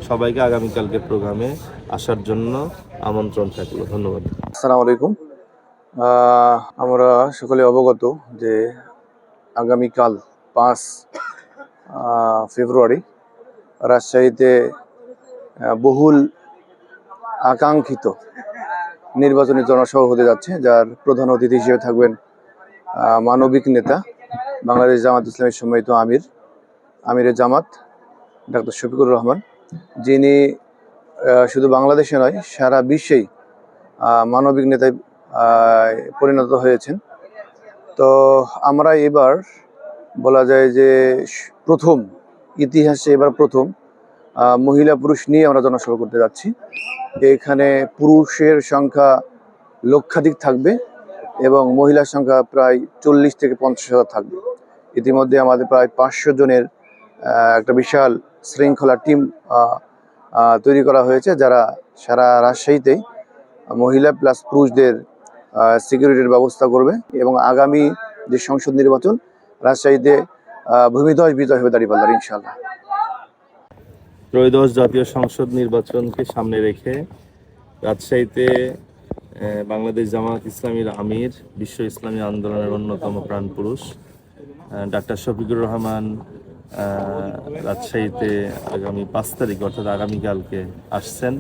সবাইকে আগামীকালকের প্রোগ্রামে আসার জন্য আমন্ত্রণ থাকলো। ধন্যবাদ। আসসালামু আলাইকুম। আমরা সকলে অবগত যে আগামীকাল 5 ফেব্রুয়ারি রাজশাহীতে বহুল আকাঙ্ক্ষিত নির্বাচনী জনসভা হতে যাচ্ছে, যার প্রধান অতিথি হিসেবে থাকবেন মানবিক নেতা বাংলাদেশ জামাত ইসলামীর সম্মানিত আমিরে জামাত ডাক্তার শফিকুর রহমান, যিনি শুধু বাংলাদেশে নয় সারা বিশ্বেই মানবিক নেতায় পরিণত হয়েছেন। তো আমরা এবার বলা যায় যে ইতিহাসে এবার প্রথম মহিলা পুরুষ নিয়ে আমরা জনসভা করতে যাচ্ছি। এখানে পুরুষের সংখ্যা লক্ষাধিক থাকবে এবং মহিলার সংখ্যা প্রায় 40 থেকে 50,000 থাকবে। ইতিমধ্যে আমাদের প্রায় 500 জনের একটা বিশাল শৃঙ্খলা টিম তৈরি করা হয়েছে, যারা সারা রাজশাহীতেই মহিলা প্লাস পুরুষদের সিকিউরিটির ব্যবস্থা করবে এবং আগামী যে সংসদ নির্বাচন রাজশাহীতে ভূমিধস বিজয় হবে দাঁড়িপাল্লার ইনশাআল্লাহ। ত্রয়োদশ জাতীয় সংসদ নির্বাচনকে সামনে রেখে রাজশাহীতে বাংলাদেশ জামাত ইসলামীর আমির, বিশ্ব ইসলামী আন্দোলনের অন্যতম প্রাণপুরুষ ডাক্তার শফিকুর রহমান রাজশাহীতে আগামী 5 তারিখ অর্থাৎ আগামীকালকে আসছেন।